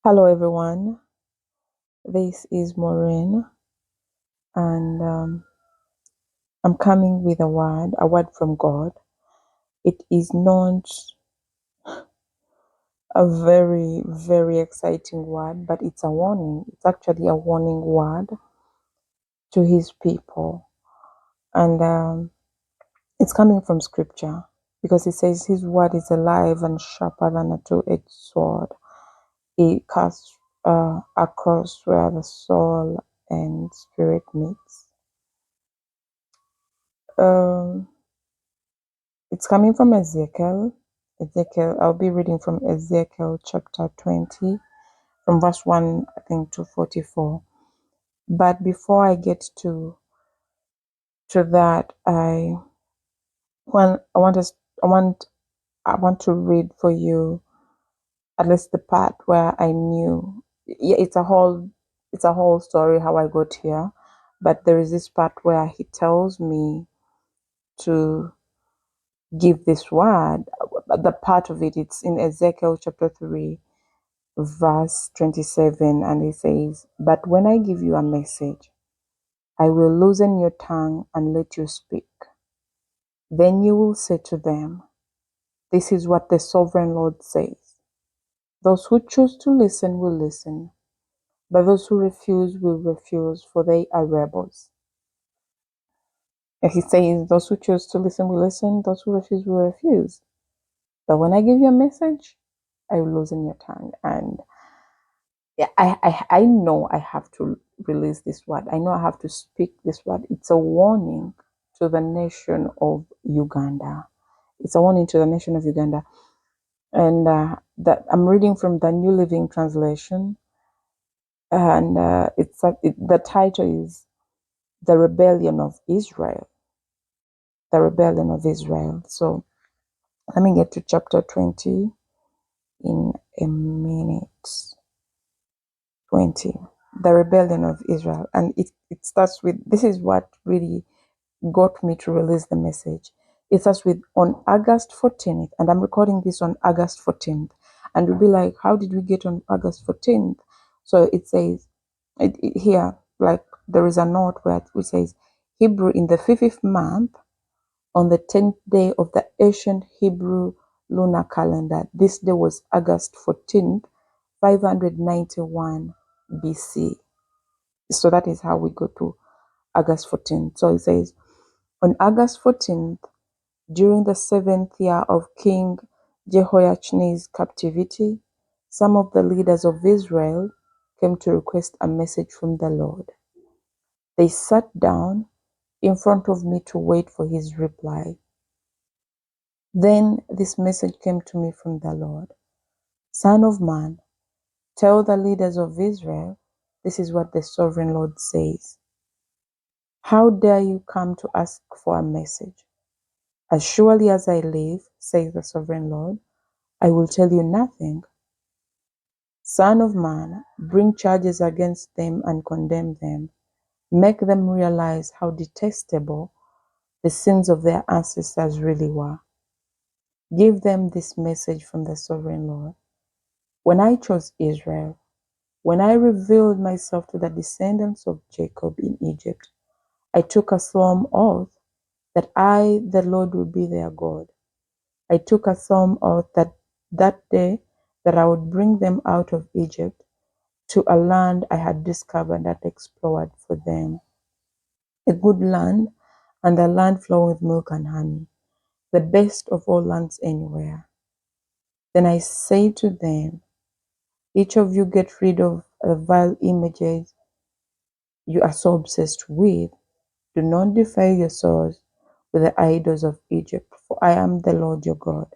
Hello, everyone. This is Maureen, and I'm coming with a word from God. It is not a very, very exciting word, but it's a warning. It's actually a warning word to His people, and it's coming from Scripture because it says His word is alive and sharper than a two-edged sword. It cuts across where the soul and spirit meets. It's coming from Ezekiel. I'll be reading from Ezekiel chapter 20, from verse 1, I think, to 44. But before I get to that, I want to read for you at least the part where I knew. Yeah, it's a whole story how I got here, but there is this part where he tells me to give this word. The part of it, it's in Ezekiel chapter 3, verse 27, and it says, "But when I give you a message, I will loosen your tongue and let you speak. Then you will say to them, 'This is what the sovereign Lord says.' Those who choose to listen will listen, but those who refuse will refuse, for they are rebels." And he says, those who choose to listen will listen, those who refuse will refuse. But when I give you a message, I will loosen your tongue. And yeah, I know I have to release this word. I know I have to speak this word. It's a warning to the nation of Uganda. It's a warning to the nation of Uganda. And that I'm reading from the New Living Translation. And the title is The Rebellion of Israel. The Rebellion of Israel. So let me get to chapter 20 in a minute. 20. The rebellion of Israel. And it starts with, this is what really got me to release the message. It starts with, on August 14th, and I'm recording this on August 14th. And you'll be like, how did we get on August 14th? So it says, here, like there is a note where it says, Hebrew in the 50th month, on the 10th day of the ancient Hebrew lunar calendar. This day was August 14th, 591 BC. So that is how we go to August 14th. So it says, on August 14th, during the 7th year of King Jehoiachin's captivity, some of the leaders of Israel came to request a message from the Lord. They sat down in front of me to wait for his reply. Then this message came to me from the Lord. Son of man, tell the leaders of Israel, this is what the sovereign Lord says. How dare you come to ask for a message? As surely as I live, says the sovereign Lord, I will tell you nothing. Son of man, bring charges against them and condemn them. Make them realize how detestable the sins of their ancestors really were. Give them this message from the sovereign Lord. When I chose Israel, when I revealed myself to the descendants of Jacob in Egypt, I took a solemn oath that I, the Lord, would be their God. I took a solemn oath that day that I would bring them out of Egypt to a land I had discovered and explored for them, a good land and a land flowing with milk and honey, the best of all lands anywhere. Then I say to them, each of you get rid of the vile images you are so obsessed with. Do not defile yourselves with the idols of Egypt, for I am the Lord your God.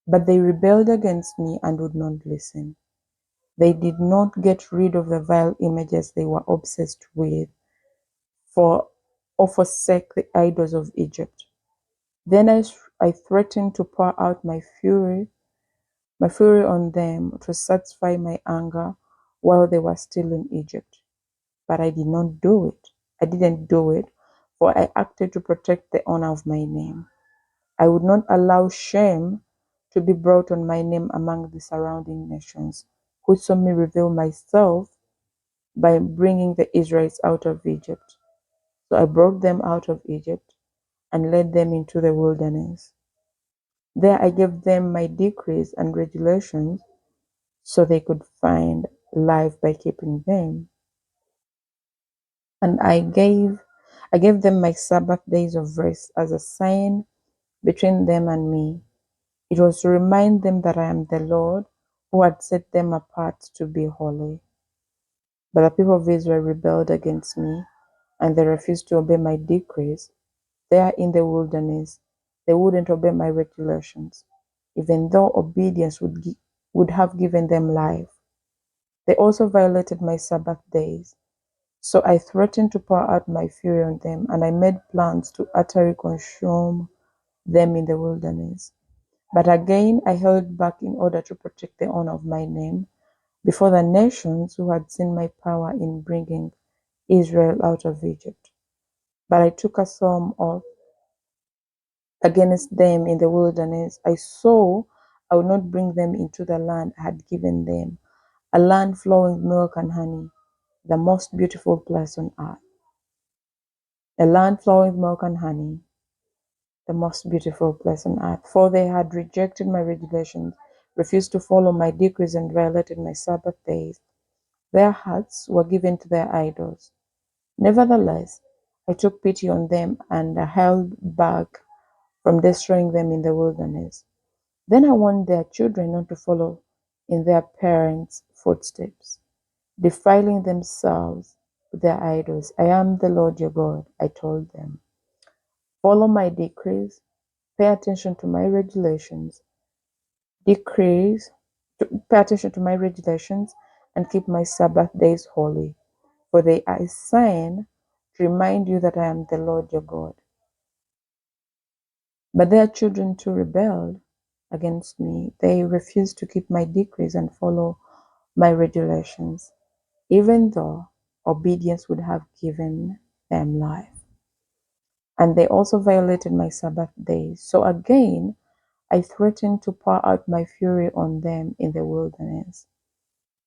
But they rebelled against me and would not listen. They did not get rid of the vile images they were obsessed with, or forsake the idols of Egypt. Then I threatened to pour out my fury on them to satisfy my anger while they were still in Egypt. But I did not do it. I didn't do it, for I acted to protect the honor of my name. I would not allow shame to be brought on my name among the surrounding nations who saw me reveal myself by bringing the Israelites out of Egypt. So I brought them out of Egypt and led them into the wilderness. There I gave them my decrees and regulations so they could find life by keeping them. And I gave them my Sabbath days of rest as a sign between them and me. It was to remind them that I am the Lord who had set them apart to be holy. But the people of Israel rebelled against me, and they refused to obey my decrees. There in the wilderness, they wouldn't obey my regulations, even though obedience would have given them life. They also violated my Sabbath days. So I threatened to pour out my fury on them, and I made plans to utterly consume them in the wilderness. But again I held back in order to protect the honor of my name before the nations who had seen my power in bringing Israel out of Egypt. But I took a solemn oath against them in the wilderness. I swore I would not bring them into the land I had given them, a land flowing with milk and honey, the most beautiful place on earth. A land flowing with milk and honey, the most beautiful place on earth. For they had rejected my regulations, refused to follow my decrees, and violated my Sabbath days. Their hearts were given to their idols. Nevertheless, I took pity on them and held back from destroying them in the wilderness. Then I warned their children not to follow in their parents' footsteps, defiling themselves with their idols. I am the Lord your God, I told them. Follow my decrees, pay attention to my regulations, pay attention to my regulations, and keep my Sabbath days holy, for they are a sign to remind you that I am the Lord your God. But their children too rebelled against me. They refused to keep my decrees and follow my regulations, even though obedience would have given them life. And they also violated my Sabbath days. So again, I threatened to pour out my fury on them in the wilderness.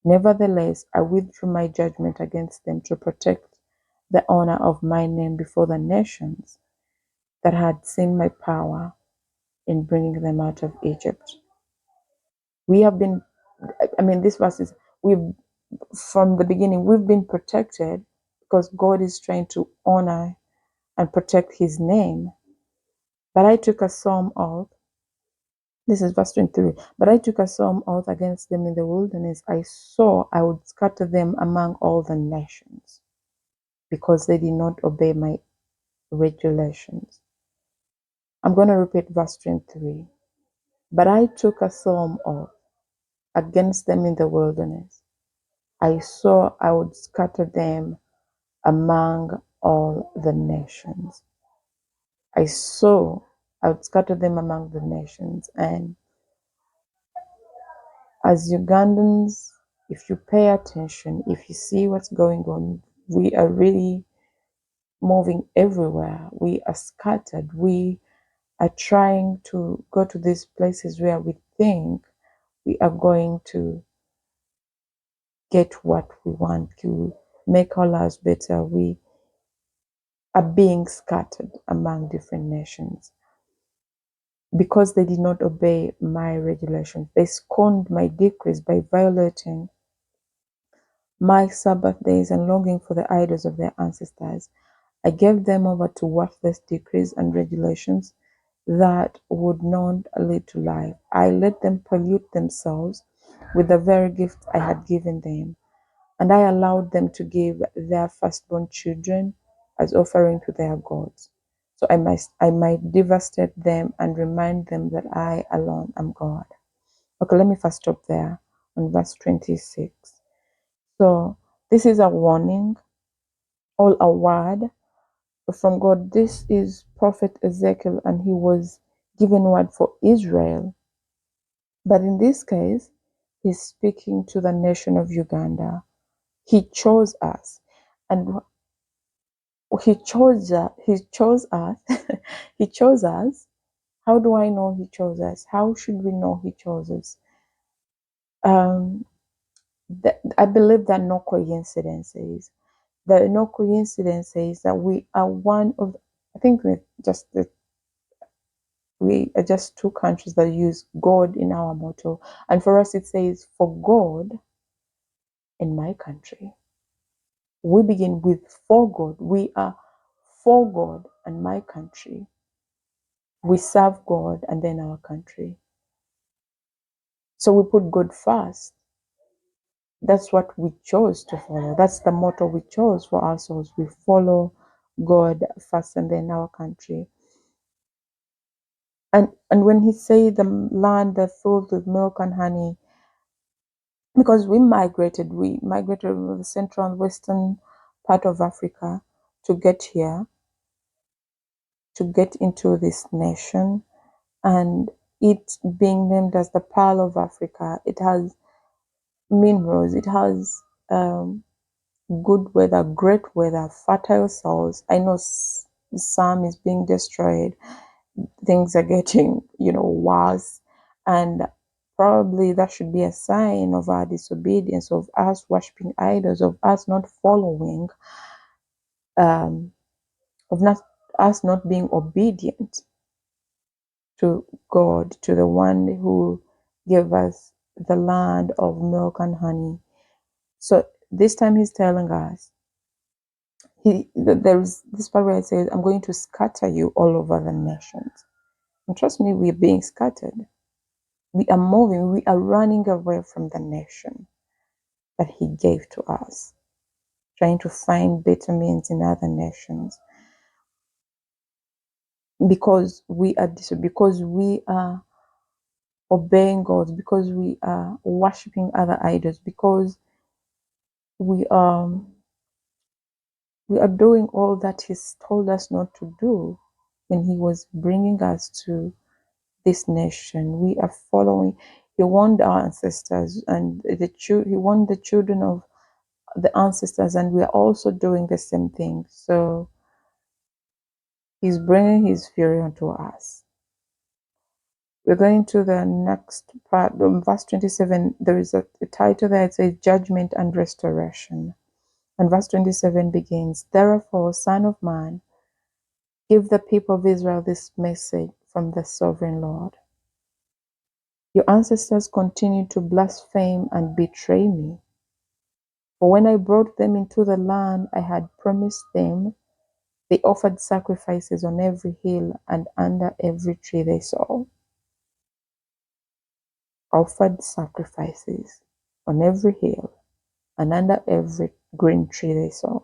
Nevertheless, I withdrew my judgment against them to protect the honor of my name before the nations that had seen my power in bringing them out of Egypt. We have been, this verse is, from the beginning, we've been protected because God is trying to honor and protect his name. But I took a solemn oath. This is verse 23. But I took a solemn oath against them in the wilderness. I swore I would scatter them among all the nations because they did not obey my regulations. I'm going to repeat verse 23. But I took a solemn oath against them in the wilderness. I swore I would scatter them among all the nations. I swore I would scatter them among the nations. And as Ugandans, if you pay attention, if you see what's going on, we are really moving everywhere. We are scattered. We are trying to go to these places where we think we are going to get what we want, to make our lives better. We are being scattered among different nations because they did not obey my regulations. They scorned my decrees by violating my Sabbath days and longing for the idols of their ancestors. I gave them over to worthless decrees and regulations that would not lead to life. I let them pollute themselves with the very gift I had given them, and I allowed them to give their firstborn children as offering to their gods. So I might devastate them and remind them that I alone am God. Okay, let me first stop there on verse 26. So this is a warning, or a word from God. This is Prophet Ezekiel, and he was given word for Israel. But in this case, he's speaking to the nation of Uganda. He chose us, and he chose us. He chose us. How do I know he chose us? How should we know he chose us? I believe there are no coincidences. There are no coincidences that we are one of, I think we are just two countries that use God in our motto. And for us, it says, for God in my country. We begin with for God. We are for God and my country. We serve God and then our country. So we put God first. That's what we chose to follow. That's the motto we chose for ourselves. We follow God first and then our country. And when he say the land that filled with milk and honey, because we migrated from the central and western part of Africa to get here, to get into this nation, and it being named as the Pearl of Africa, it has minerals, it has good weather, great weather, fertile soils. I know some is being destroyed, things are getting, worse, and probably that should be a sign of our disobedience, of us worshiping idols, of us not following, um, of not us not being obedient to God, to the one who gave us the land of milk and honey. So this time he's telling us, there's this part where it says, I'm going to scatter you all over the nations. And trust me, we're being scattered. We are moving, we are running away from the nation that he gave to us, trying to find better means in other nations. Because we are obeying God, because we are worshiping other idols, because we are doing all that he's told us not to do when he was bringing us to this nation. We are following. He warned our ancestors, and he warned the children of the ancestors, and we are also doing the same thing. So he's bringing his fury onto us. We're going to the next part, verse 27. There is a title there. It says Judgment and Restoration. And verse 27 begins, Therefore, Son of Man, give the people of Israel this message from the sovereign Lord. Your ancestors continued to blaspheme and betray me. For when I brought them into the land I had promised them, they offered sacrifices on every hill and under every tree they saw. Offered sacrifices on every hill and under every green tree they saw.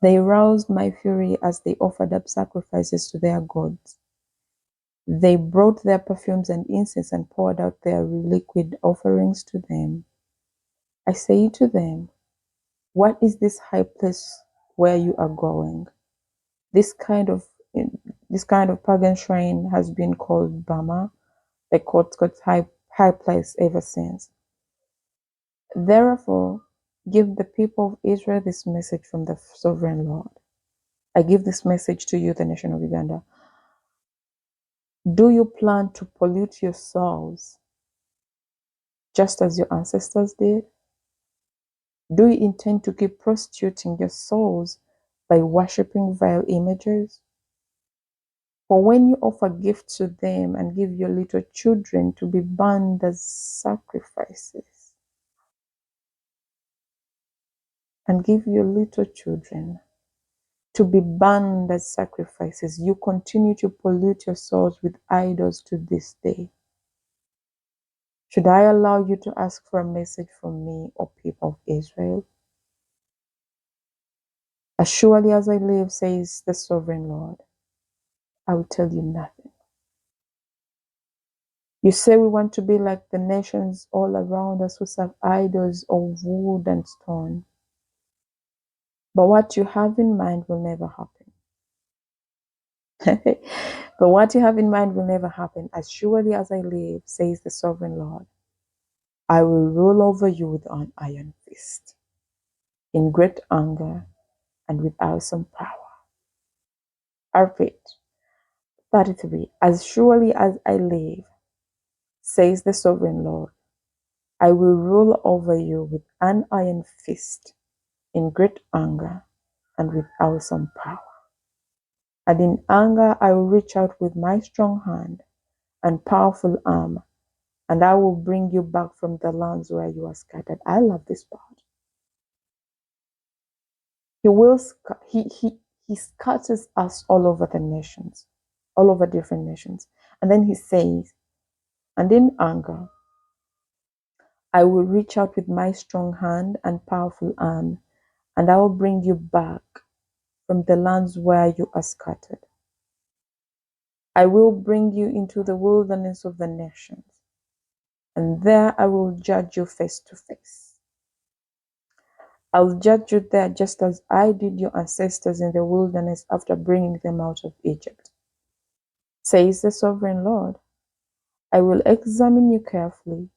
They roused my fury as they offered up sacrifices to their gods. They brought their perfumes and incense and poured out their liquid offerings to them. I say to them, what is this high place where you are going? This kind of pagan shrine has been called Bama, the God's high place ever since. Therefore, give the people of Israel this message from the sovereign Lord. I give this message to you, the nation of Uganda. Do you plan to pollute yourselves just as your ancestors did? Do you intend to keep prostituting your souls by worshipping vile images? For when you offer gifts to them and give your little children to be burned as sacrifices, and give your little children to be burned as sacrifices, you continue to pollute your souls with idols to this day. Should I allow you to ask for a message from me, O people of Israel? As surely as I live, says the sovereign Lord, I will tell you nothing. You say we want to be like the nations all around us who serve idols of wood and stone. But what you have in mind will never happen. But what you have in mind will never happen. As surely as I live, says the sovereign Lord, I will rule over you with an iron fist, in great anger and with awesome power. I repeat, 33. As surely as I live, says the sovereign Lord, I will rule over you with an iron fist, in great anger, and with awesome power. And in anger I will reach out with my strong hand and powerful arm, and I will bring you back from the lands where you are scattered. I love this part. He scatters us all over the nations, all over different nations. And then he says, and in anger, I will reach out with my strong hand and powerful arm, and I will bring you back from the lands where you are scattered. I will bring you into the wilderness of the nations, and there I will judge you face to face. I'll judge you there just as I did your ancestors in the wilderness after bringing them out of Egypt, says the sovereign Lord. I will examine you carefully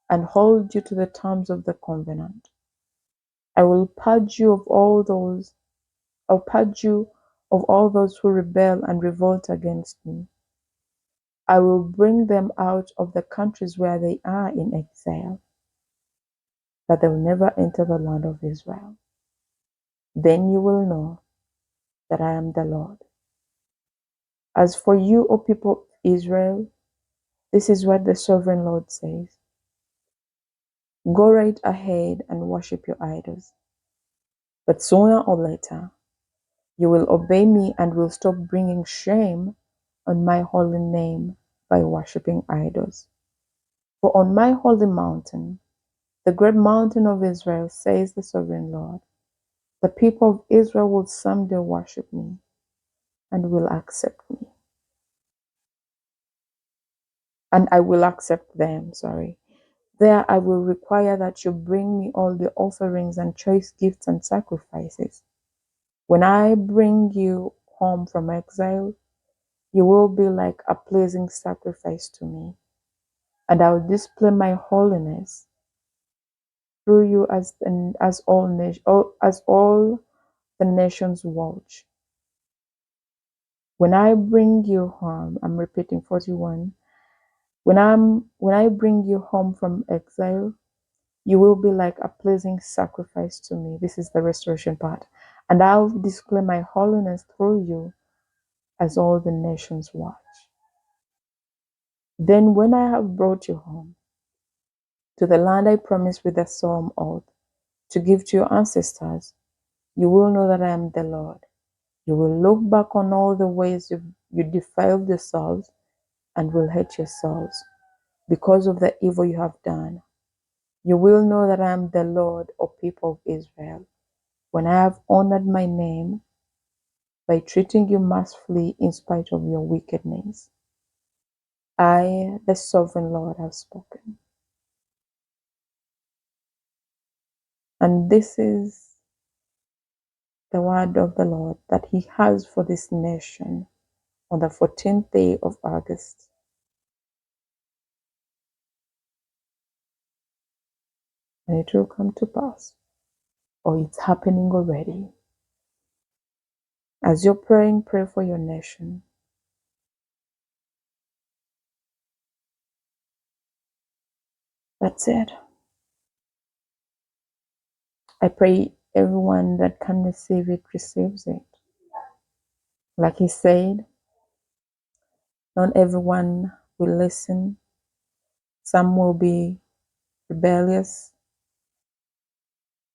and hold you to the terms of the covenant. I will purge you of all those who rebel and revolt against me. I will bring them out of the countries where they are in exile, but they will never enter the land of Israel. Then you will know that I am the Lord. As for you, O people of Israel, this is what the sovereign Lord says. Go right ahead and worship your idols, but sooner or later you will obey me and will stop bringing shame on my holy name by worshiping idols. For on my holy mountain, the great mountain of Israel, says the sovereign Lord, the people of Israel will someday worship me and will accept me. And I will accept them, There I will require that you bring me all the offerings and choice gifts and sacrifices. When I bring you home from exile, you will be like a pleasing sacrifice to me, and I will display my holiness through you as all the nations watch. When I bring you home, I'm repeating 41. When I bring you home from exile, you will be like a pleasing sacrifice to me. This is the restoration part. And I'll display my holiness through you as all the nations watch. Then when I have brought you home to the land I promised with a solemn oath to give to your ancestors, you will know that I am the Lord. You will look back on all the ways you defiled yourselves and will hate yourselves because of the evil you have done. You will know that I am the Lord, O people of Israel, when I have honored my name by treating you mercifully in spite of your wickedness. I, the sovereign Lord, have spoken. And this is the word of the Lord that He has for this nation on the 14th day of August. And it will come to pass, or it's happening already. As you're praying, pray for your nation. That's it. I pray everyone that can receive it receives it. Like He said, not everyone will listen. Some will be rebellious.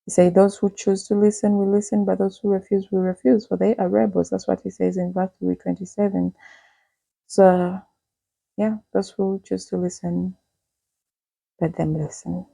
He said, those who choose to listen will listen, but those who refuse will refuse, for they are rebels. That's what He says in verse 27. So, yeah, those who choose to listen, let them listen.